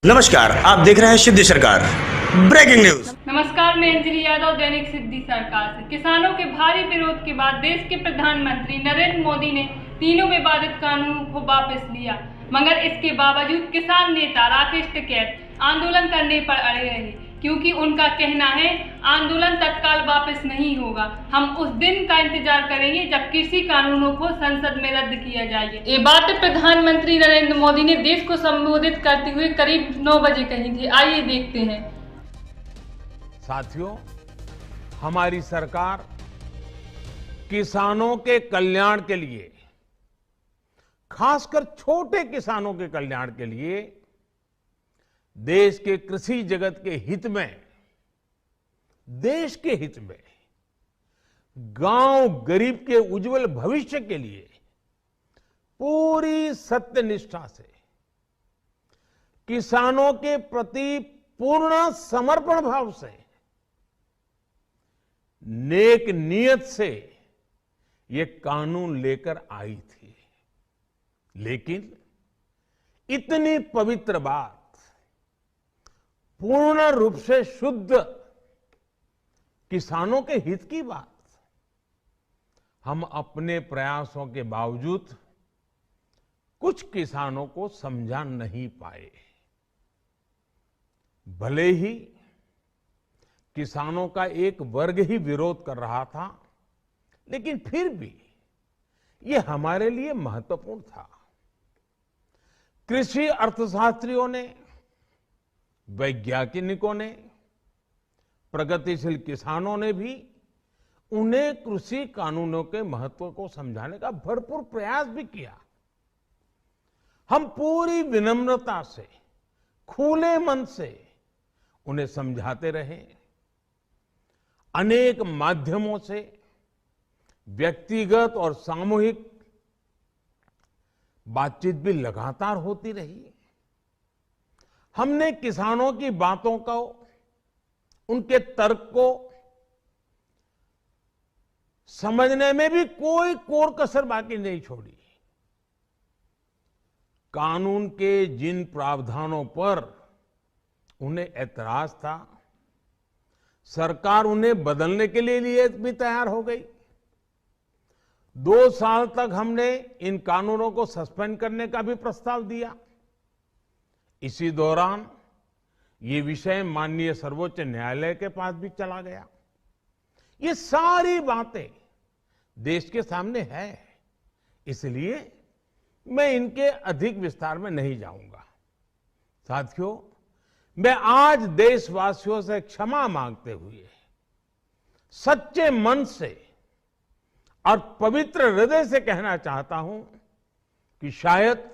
नमस्कार, आप देख रहे हैं सिद्धि सरकार ब्रेकिंग न्यूज। नमस्कार, मैं अंजलि यादव, दैनिक सिद्धि सरकार से। किसानों के भारी विरोध के बाद देश के प्रधानमंत्री नरेंद्र मोदी ने तीनों विवादित कानूनों को वापस लिया, मगर इसके बावजूद किसान नेता राकेश टिकैत आंदोलन करने पर अड़े रहे, क्योंकि उनका कहना है आंदोलन तत्काल वापस नहीं होगा। हम उस दिन का इंतजार करेंगे जब कृषि कानूनों को संसद में रद्द किया जाएगा। ये बात प्रधानमंत्री नरेंद्र मोदी ने देश को संबोधित करते हुए करीब 9 बजे कही थी। आइए देखते हैं। साथियों, हमारी सरकार किसानों के कल्याण के लिए, खासकर छोटे किसानों के कल्याण के लिए, देश के कृषि जगत के हित में, देश के हित में, गांव गरीब के उज्जवल भविष्य के लिए पूरी सत्यनिष्ठा से, किसानों के प्रति पूर्ण समर्पण भाव से, नेक नियत से ये कानून लेकर आई थी। लेकिन इतनी पवित्र बात, पूर्ण रूप से शुद्ध किसानों के हित की बात, हम अपने प्रयासों के बावजूद कुछ किसानों को समझा नहीं पाए। भले ही किसानों का एक वर्ग ही विरोध कर रहा था, लेकिन फिर भी यह हमारे लिए महत्वपूर्ण था। कृषि अर्थशास्त्रियों ने, वैज्ञानिकों ने, प्रगतिशील किसानों ने भी उन्हें कृषि कानूनों के महत्व को समझाने का भरपूर प्रयास भी किया। हम पूरी विनम्रता से, खुले मन से उन्हें समझाते रहे। अनेक माध्यमों से व्यक्तिगत और सामूहिक बातचीत भी लगातार होती रही। हमने किसानों की बातों को, उनके तर्क को समझने में भी कोई कोर कसर बाकी नहीं छोड़ी। कानून के जिन प्रावधानों पर उन्हें ऐतराज था, सरकार उन्हें बदलने के लिए भी तैयार हो गई। 2 साल तक हमने इन कानूनों को सस्पेंड करने का भी प्रस्ताव दिया। इसी दौरान ये विषय माननीय सर्वोच्च न्यायालय के पास भी चला गया। ये सारी बातें देश के सामने है, इसलिए मैं इनके अधिक विस्तार में नहीं जाऊंगा। साथियों, मैं आज देशवासियों से क्षमा मांगते हुए सच्चे मन से और पवित्र हृदय से कहना चाहता हूं कि शायद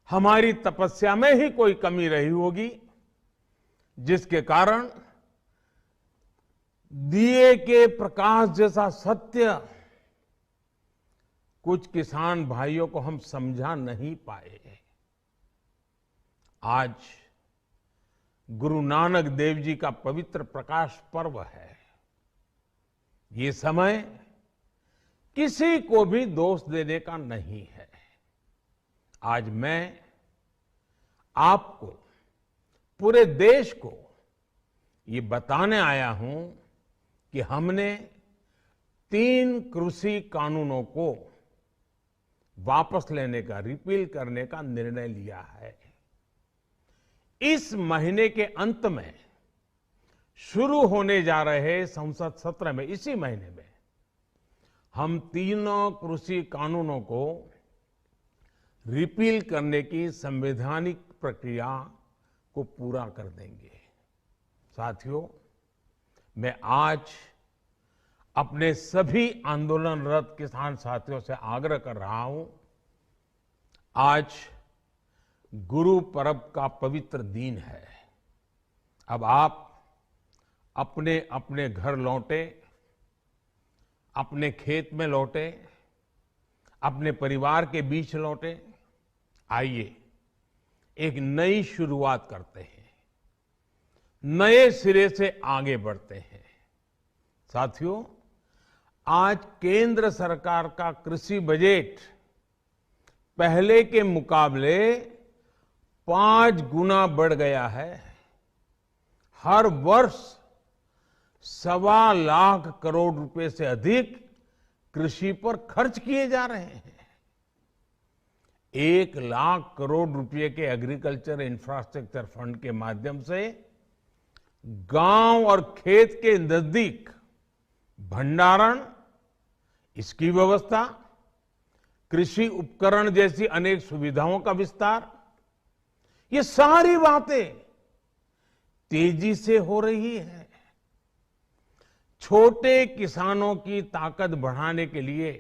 हमारी तपस्या में ही कोई कमी रही होगी, जिसके कारण दिए के प्रकाश जैसा सत्य कुछ किसान भाइयों को हम समझा नहीं पाए। आज गुरु नानक देव जी का पवित्र प्रकाश पर्व है। ये समय किसी को भी दोष देने का नहीं है। आज मैं आपको, पूरे देश को ये बताने आया हूं कि हमने 3 कृषि कानूनों को वापस लेने का, रिपील करने का निर्णय लिया है। इस महीने के अंत में शुरू होने जा रहे संसद सत्र में, इसी महीने में, हम 3 कृषि कानूनों को रिपील करने की संवैधानिक प्रक्रिया को पूरा कर देंगे। साथियों, मैं आज अपने सभी आंदोलनरत किसान साथियों से आग्रह कर रहा हूं। आज गुरु पर्व का पवित्र दिन है। अब आप अपने अपने घर लौटे, अपने खेत में लौटे, अपने परिवार के बीच लौटे। आइए एक नई शुरुआत करते हैं, नए सिरे से आगे बढ़ते हैं। साथियों, आज केंद्र सरकार का कृषि बजट पहले के मुकाबले 5 गुना बढ़ गया है। हर वर्ष 1.25 लाख करोड़ रुपए से अधिक कृषि पर खर्च किए जा रहे हैं। 1 लाख करोड़ रुपए के एग्रीकल्चर इंफ्रास्ट्रक्चर फंड के माध्यम से गांव और खेत के नजदीक भंडारण, इसकी व्यवस्था, कृषि उपकरण जैसी अनेक सुविधाओं का विस्तार, ये सारी बातें तेजी से हो रही है। छोटे किसानों की ताकत बढ़ाने के लिए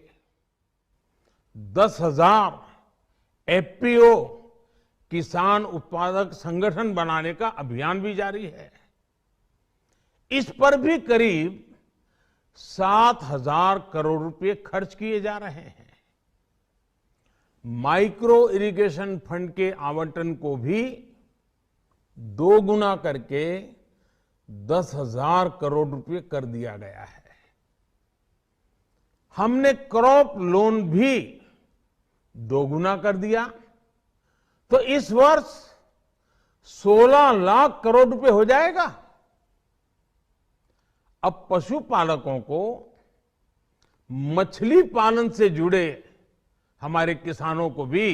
10,000 एफपीओ किसान उत्पादक संगठन बनाने का अभियान भी जारी है। इस पर भी करीब 7,000 करोड़ रुपए खर्च किए जा रहे हैं। माइक्रो इरिगेशन फंड के आवंटन को भी 2 गुना करके 10,000 करोड़ रुपए कर दिया गया है। हमने क्रॉप लोन भी 2 गुना कर दिया, तो इस वर्ष 16 लाख करोड़ रुपए हो जाएगा। अब पशुपालकों को मछली पालन से जुड़े हमारे किसानों को भी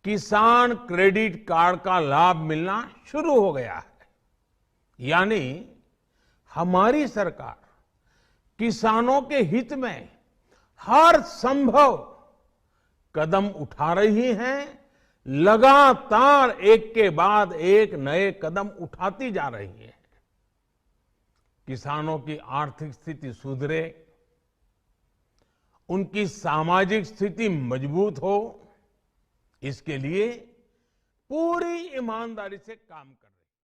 किसान क्रेडिट कार्ड का लाभ मिलना शुरू हो गया है। यानी हमारी सरकार किसानों के हित में हर संभव कदम उठा रही है, लगातार एक के बाद एक नए कदम उठाती जा रही है। किसानों की आर्थिक स्थिति सुधरे, उनकी सामाजिक स्थिति मजबूत हो, इसके लिए पूरी ईमानदारी से काम कर रहे हैं।